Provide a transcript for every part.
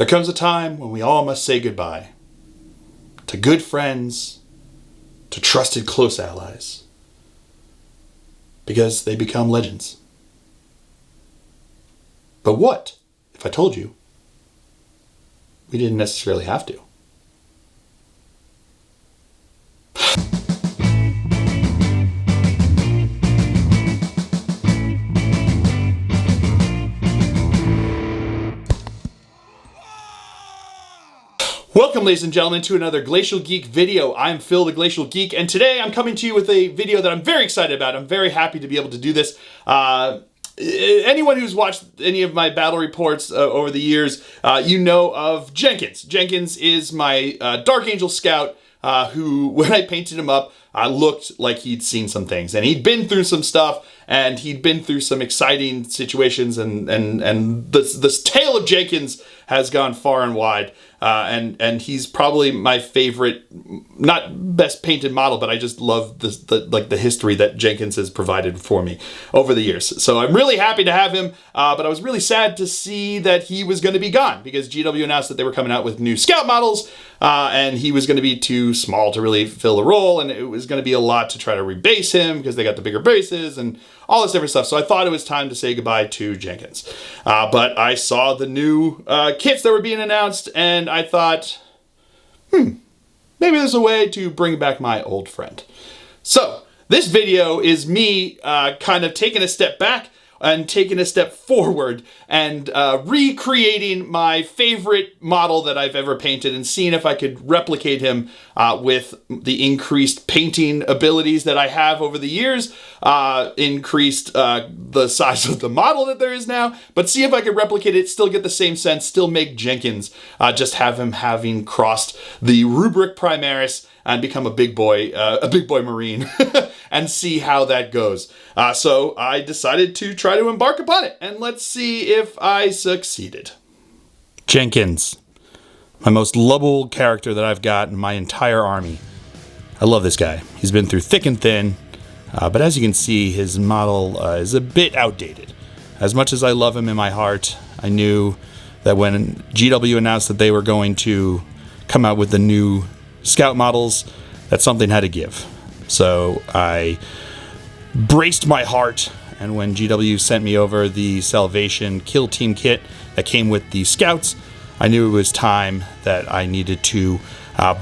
there comes a time when we all must say goodbye to good friends, to trusted close allies, because they become legends. But what if I told you we didn't necessarily have to? Welcome, ladies and gentlemen, to another Glacial Geek video. I'm Phil, the Glacial Geek, and today I'm coming to you with a video that I'm very excited about. I'm very happy to be able to do this. Anyone who's watched any of my battle reports over the years, you know of Jenkins. Jenkins is my Dark Angel scout who, when I painted him up, looked like he'd seen some things. And he'd been through some stuff, and he'd been through some exciting situations, and this tale of Jenkins has gone far and wide. And he's probably my favorite, not best painted model, but I just love the history that Jenkins has provided for me over the years. So I'm really happy to have him, but I was really sad to see that he was going to be gone, because GW announced that they were coming out with new scout models, and he was going to be too small to really fill the role, and it was going to be a lot to try to rebase him because they got the bigger bases and all this different stuff. So I thought it was time to say goodbye to Jenkins. But I saw the new kits that were being announced, and I thought, maybe there's a way to bring back my old friend. So this video is me kind of taking a step back and taking a step forward and recreating my favorite model that I've ever painted and seeing if I could replicate him with the increased painting abilities that I have over the years, increased the size of the model that there is now, but see if I could replicate it, still get the same sense, still make Jenkins, just have him having crossed the rubric primaris and become a big boy Marine and see how that goes. So I decided to try to embark upon it, and let's see if I succeeded. Jenkins, my most lovable character that I've got in my entire army. I love this guy. He's been through thick and thin, but as you can see, his model is a bit outdated. As much as I love him in my heart, I knew that when GW announced that they were going to come out with the new scout models, that something had to give. So I braced my heart, and when GW sent me over the Salvation Kill Team kit that came with the scouts, I knew it was time that I needed to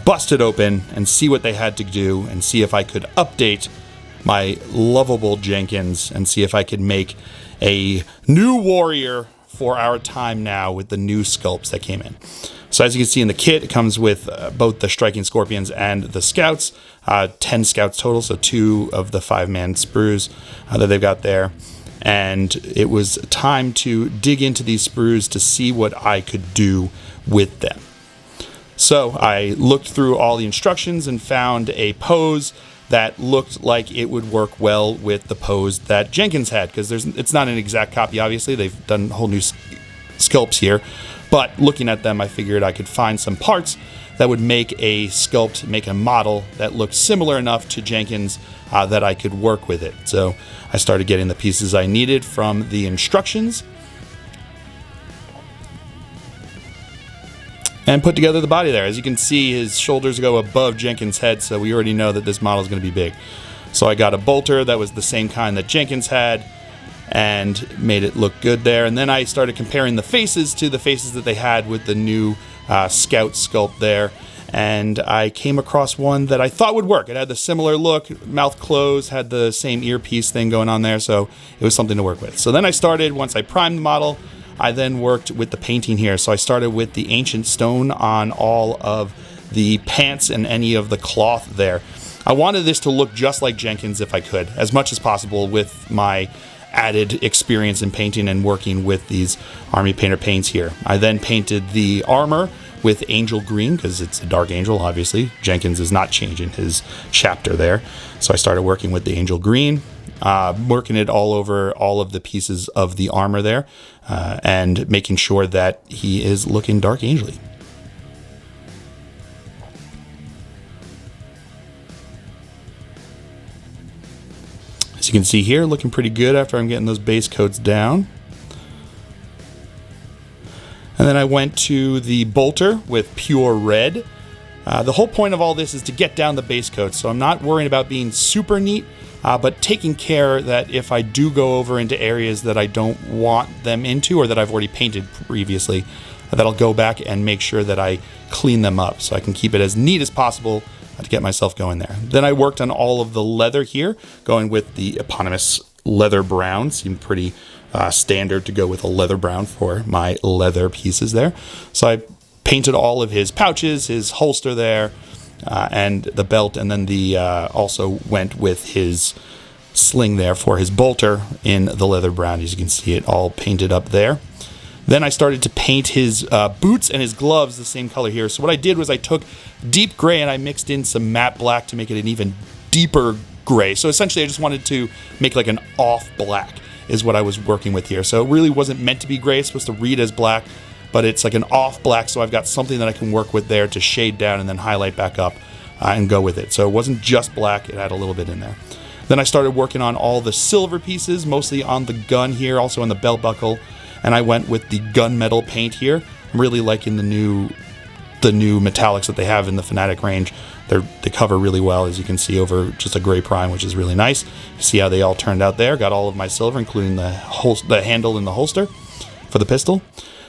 bust it open and see what they had to do, and see if I could update my lovable Jenkins and see if I could make a new warrior for our time now with the new sculpts that came in. So as you can see in the kit, it comes with both the Striking Scorpions and the Scouts, 10 Scouts total, so 2 of the 5-man sprues that they've got there. And it was time to dig into these sprues to see what I could do with them. So I looked through all the instructions and found a pose that looked like it would work well with the pose that Jenkins had, because it's not an exact copy, obviously. They've done whole new sculpts here. But looking at them, I figured I could find some parts that would make a sculpt, make a model that looked similar enough to Jenkins that I could work with it. So I started getting the pieces I needed from the instructions and put together the body there. As you can see, his shoulders go above Jenkins' head, so we already know that this model is going to be big. So I got a bolter that was the same kind that Jenkins had, and made it look good there. And then I started comparing the faces to the faces that they had with the new scout sculpt there, and I came across one that I thought would work. It had the similar look, mouth closed, had the same earpiece thing going on there, so it was something to work with. So then I started, once I primed the model, I then worked with the painting here. So I started with the ancient stone on all of the pants and any of the cloth there. I wanted this to look just like Jenkins if I could, as much as possible, with my added experience in painting and working with these Army Painter paints here. I then painted the armor with angel green, because it's a dark angel, obviously. Jenkins is not changing his chapter there. So I started working with the angel green, working it all over all of the pieces of the armor there, and making sure that he is looking dark angel-y. As you can see here, looking pretty good after I'm getting those base coats down. And then I went to the bolter with pure red. The whole point of all this is to get down the base coat, so I'm not worrying about being super neat, but taking care that if I do go over into areas that I don't want them into or that I've already painted previously, that I'll go back and make sure that I clean them up so I can keep it as neat as possible to get myself going there. Then I worked on all of the leather here, going with the eponymous leather brown. Seemed pretty standard to go with a leather brown for my leather pieces there. So I painted all of his pouches, his holster there, and the belt, and then the also went with his sling there for his bolter in the leather brown. As you can see, it all painted up there. Then I started to paint his boots and his gloves the same color here. So what I did was I took deep gray and I mixed in some matte black to make it an even deeper gray. So essentially I just wanted to make like an off black is what I was working with here. So it really wasn't meant to be gray. It's supposed to read as black, but it's like an off black, so I've got something that I can work with there to shade down and then highlight back up and go with it. So it wasn't just black, it had a little bit in there. Then I started working on all the silver pieces, mostly on the gun here, also on the belt buckle, and I went with the gunmetal paint here. I'm really liking the new metallics that they have in the Fanatic range. They cover really well, as you can see, over just a gray prime, which is really nice. You see how they all turned out there. Got all of my silver, including the handle and the holster for the pistol.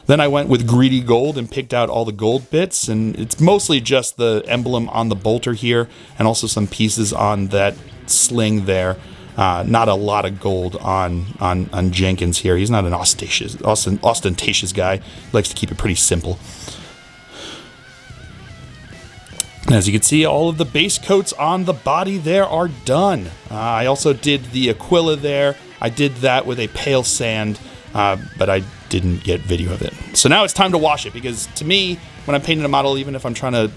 Then I went with greedy gold and picked out all the gold bits, and it's mostly just the emblem on the bolter here and also some pieces on that sling there. Not a lot of gold on Jenkins here. He's not an ostentatious guy. He likes to keep it pretty simple. And as you can see, all of the base coats on the body there are done. I also did the Aquila there. I did that with a pale sand, but I didn't get video of it. So now it's time to wash it, because to me, when I'm painting a model, even if I'm trying to,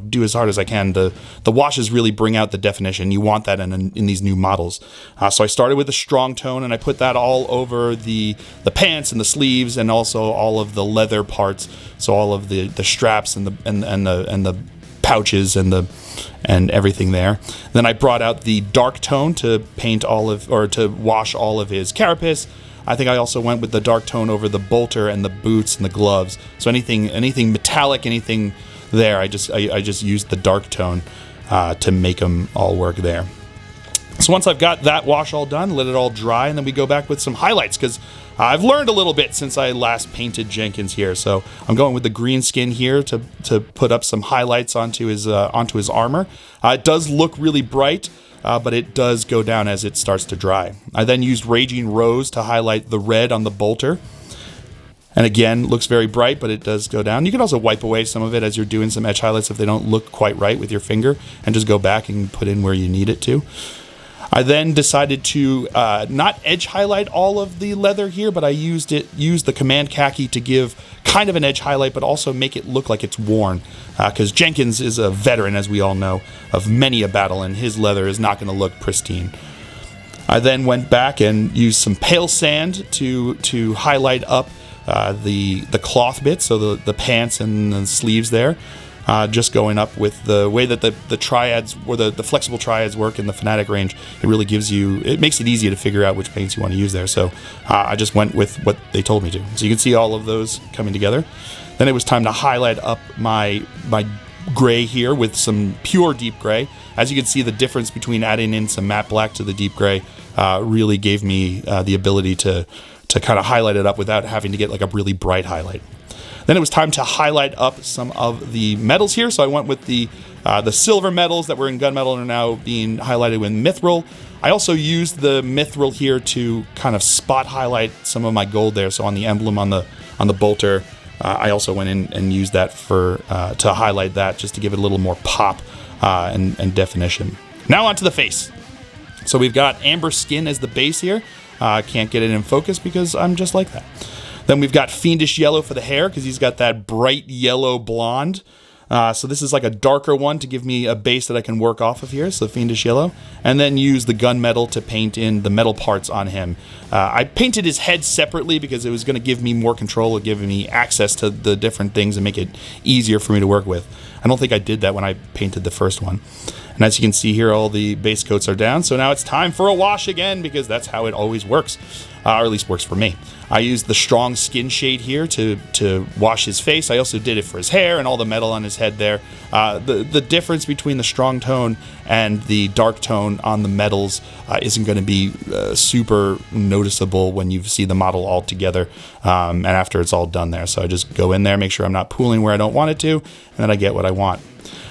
do as hard as I can, the washes really bring out the definition. You want that in these new models. So I started with a strong tone, and I put that all over the pants and the sleeves, and also all of the leather parts. So all of the straps and the pouches and everything there. Then I brought out the dark tone to paint to wash all of his carapace. I think I also went with the dark tone over the bolter and the boots and the gloves. So anything metallic, anything there, I just used the dark tone to make them all work there. So once I've got that wash all done, let it all dry, and then we go back with some highlights, because I've learned a little bit since I last painted Jenkins here. So I'm going with the green skin here to put up some highlights onto his armor. It does look really bright, but it does go down as it starts to dry. I then used Raging Rose to highlight the red on the bolter. And again, looks very bright, but it does go down. You can also wipe away some of it as you're doing some edge highlights if they don't look quite right with your finger, and just go back and put in where you need it to. I then decided to not edge highlight all of the leather here, but I used the command khaki to give kind of an edge highlight, but also make it look like it's worn. Because Jenkins is a veteran, as we all know, of many a battle, and his leather is not going to look pristine. I then went back and used some pale sand to highlight up the cloth bits, so the pants and the sleeves there. Just going up with the way that the triads, or the flexible triads work in the Fanatic range, it makes it easy to figure out which paints you want to use there. So I just went with what they told me to. So you can see all of those coming together. Then it was time to highlight up my gray here with some pure deep gray. As you can see, the difference between adding in some matte black to the deep gray really gave me the ability to kind of highlight it up without having to get like a really bright highlight. Then it was time to highlight up some of the metals here. So I went with the silver metals that were in gunmetal and are now being highlighted with mithril. I also used the mithril here to kind of spot highlight some of my gold there. So on the emblem on the bolter, I also went in and used that to highlight that, just to give it a little more pop and definition. Now onto the face. So we've got amber skin as the base here. Can't get it in focus because I'm just like that. Then we've got fiendish yellow for the hair, because he's got that bright yellow blonde. So this is like a darker one to give me a base that I can work off of here, so fiendish yellow. And then use the gunmetal to paint in the metal parts on him. I painted his head separately because it was going to give me more control, it giving me access to the different things and make it easier for me to work with. I don't think I did that when I painted the first one. And as you can see here, all the base coats are down, so now it's time for a wash again, because that's how it always works, or at least works for me. I used the strong skin shade here to wash his face. I also did it for his hair and all the metal on his head there. The difference between the strong tone and the dark tone on the metals isn't going to be super noticeable when you see the model all together and after it's all done there. So I just go in there, make sure I'm not pooling where I don't want it to, and then I get what I want.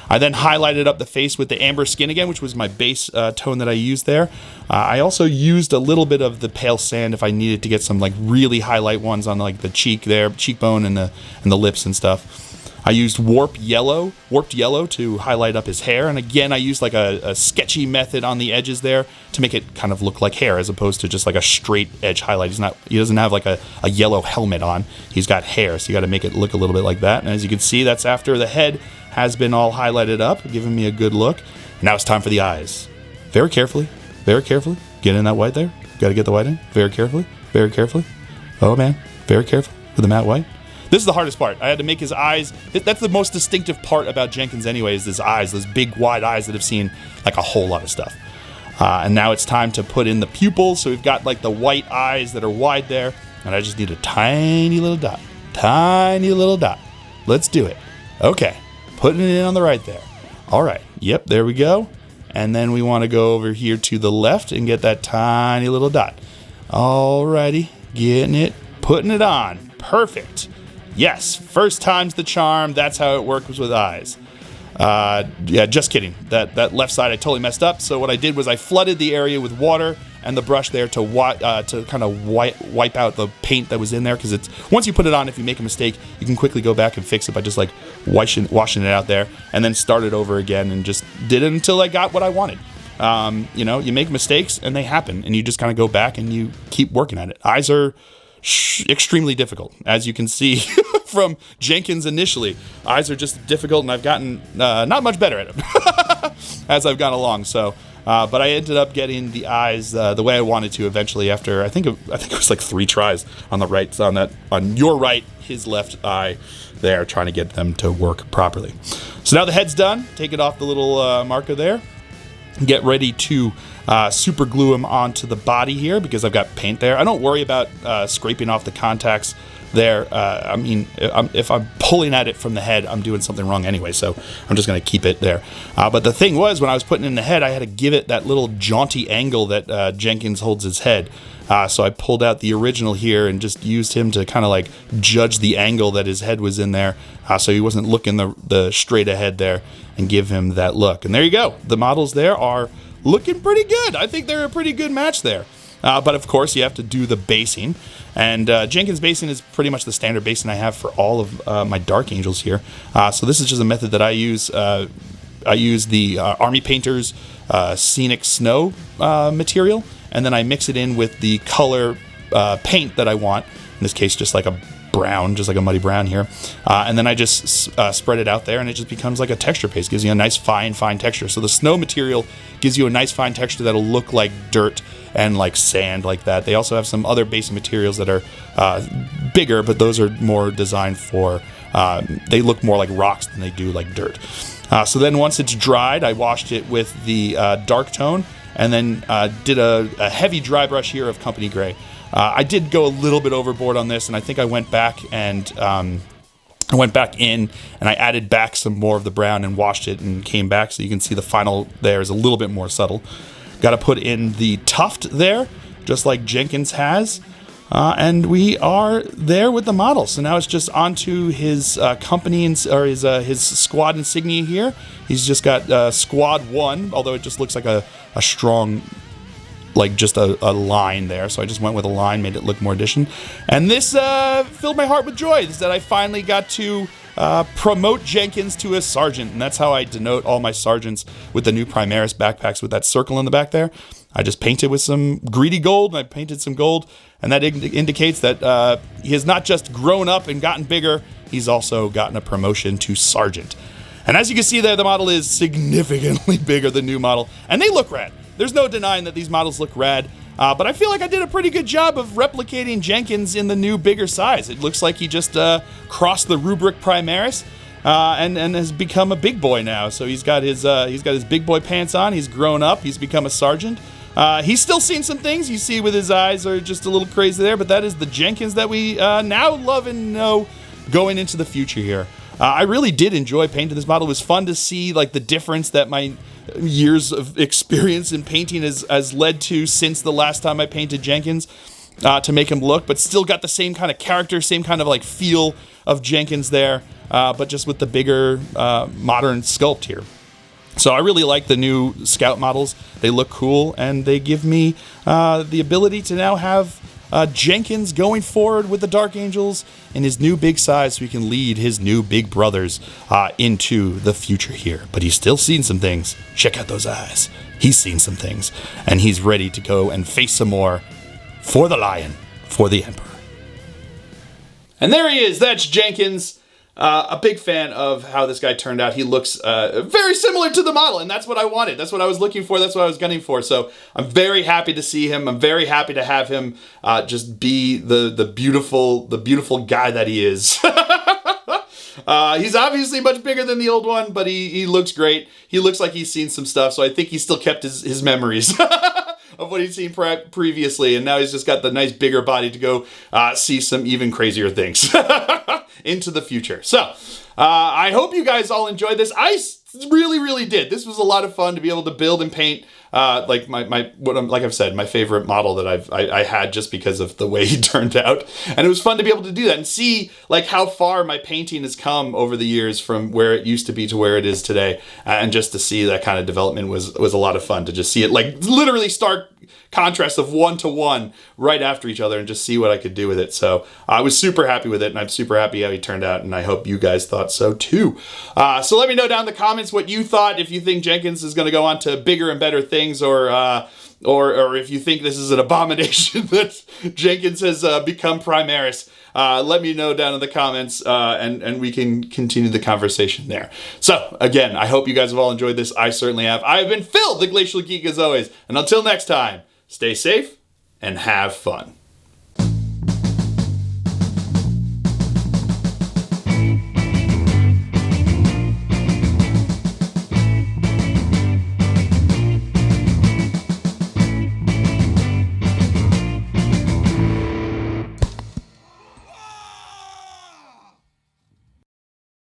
I then highlighted up the face with the amber skin again, which was my base tone that I used there. I also used a little bit of the pale sand if I needed to get some like really highlight ones on like the cheek there, cheekbone and the lips and stuff. I used warped yellow to highlight up his hair, and again I used like a sketchy method on the edges there to make it kind of look like hair as opposed to just like a straight edge highlight. He doesn't have like a yellow helmet on. He's got hair, so you got to make it look a little bit like that. And as you can see, that's after the head has been all highlighted up, giving me a good look. Now it's time for the eyes. Very carefully, get in that white there. Got to get the white in. Very carefully. Oh man, very careful with the matte white. This is the hardest part. I had to make his eyes. That's the most distinctive part about Jenkins anyway, is his eyes, those big wide eyes that have seen like a whole lot of stuff. And now it's time to put in the pupils. So we've got like the white eyes that are wide there, and I just need a tiny little dot. Let's do it. Okay, putting it in on the right there. All right, yep, there we go. And then we want to go over here to the left and get that tiny little dot. Alrighty, getting it, putting it on. Perfect. Yes, first time's the charm. That's how it works with eyes. Yeah, just kidding. That left side I totally messed up. So what I did was I flooded the area with water and the brush there to kind of wipe out the paint that was in there, because it's once you put it on, if you make a mistake, you can quickly go back and fix it by just like washing it out there and then start it over again and just did it until I got what I wanted. You know, you make mistakes and they happen, and you just kind of go back and you keep working at it. Eyes are extremely difficult, as you can see from Jenkins initially. Eyes are just difficult, and I've gotten not much better at them as I've gone along. So, but I ended up getting the eyes the way I wanted to eventually. After I think it was like 3 tries on the right, on your right, his left eye there, trying to get them to work properly. So now the head's done. Take it off the little marker there. Get ready to super glue them onto the body here, because I've got paint there. I don't worry about scraping off the contacts there. I mean, if I'm pulling at it from the head, I'm doing something wrong anyway, so I'm just going to keep it there. But the thing was, when I was putting it in the head, I had to give it that little jaunty angle that Jenkins holds his head. So I pulled out the original here and just used him to kind of like judge the angle that his head was in there, so he wasn't looking the straight ahead there, and give him that look. And there you go. The models there are looking pretty good. I think they're a pretty good match there. But of course, you have to do the basing. And Jenkins basing is pretty much the standard basing I have for all of my Dark Angels here. So this is just a method that I use. I use the Army Painter's Scenic Snow material, and then I mix it in with the color paint that I want. In this case, just like a brown, just like a muddy brown here. And then I just spread it out there, and it just becomes like a texture paste. Gives you a nice fine texture. So the snow material gives you a nice fine texture that'll look like dirt and like sand like that. They also have some other basic materials that are bigger, but those are more designed for, they look more like rocks than they do like dirt. So then once it's dried, I washed it with the dark tone, and then did a heavy dry brush here of Company Gray. I did go a little bit overboard on this, and I think I went back and I added back some more of the brown and washed it and came back, so you can see the final there is a little bit more subtle. Got to put in the tuft there, just like Jenkins has, and we are there with the model. So now it's just onto his company or his squad insignia here. He's just got Squad 1, although it just looks like a strong, like just a line there. So I just went with a line, made it look more edition. And this filled my heart with joy, is that I finally got to promote Jenkins to a sergeant. And that's how I denote all my sergeants with the new Primaris backpacks with that circle in the back there. I just painted with some greedy gold, and I painted some gold, and that indicates that he has not just grown up and gotten bigger, he's also gotten a promotion to sergeant. And as you can see there, the model is significantly bigger than the new model, and they look rad. There's no denying that these models look rad, but I feel like I did a pretty good job of replicating Jenkins in the new bigger size. It looks like he just crossed the rubric Primaris and has become a big boy now. So he's got his big boy pants on. He's grown up. He's become a sergeant. He's still seen some things. You see with his eyes are just a little crazy there, but that is the Jenkins that we now love and know going into the future here. I really did enjoy painting this model. It was fun to see like the difference that my years of experience in painting has led to since the last time I painted Jenkins to make him look, but still got the same kind of character, same kind of like feel of Jenkins there, but just with the bigger modern sculpt here. So I really like the new Scout models. They look cool, and they give me the ability to now have Jenkins going forward with the Dark Angels in his new big size so he can lead his new big brothers into the future here. But he's still seen some things. Check out those eyes. He's seen some things, and he's ready to go and face some more for the Lion, for the Emperor. And there he is. That's Jenkins. A big fan of how this guy turned out. He looks very similar to the model, and that's what I wanted. That's what I was looking for. That's what I was gunning for. So I'm very happy to see him. I'm very happy to have him just be the beautiful guy that he is. He's obviously much bigger than the old one, but he looks great. He looks like he's seen some stuff, so I think he still kept his memories of what he'd seen previously, and now he's just got the nice bigger body to go see some even crazier things into the future. So I hope you guys all enjoyed this. I really did. This was a lot of fun to be able to build and paint like like I've said, my favorite model that I had just because of the way he turned out, and it was fun to be able to do that and see like how far my painting has come over the years from where it used to be to where it is today, and just to see that kind of development was a lot of fun to just see it like literally stark contrast of 1-to-1 right after each other and just see what I could do with it. So I was super happy with it, and I'm super happy how he turned out, and I hope you guys thought so too. So let me know down in the comments what you thought, if you think Jenkins is going to go on to bigger and better things, or if you think this is an abomination that Jenkins has become Primaris. Let me know down in the comments, and we can continue the conversation there. So, again, I hope you guys have all enjoyed this. I certainly have. I've been Phil, the Glacial Geek, as always. And until next time, stay safe and have fun.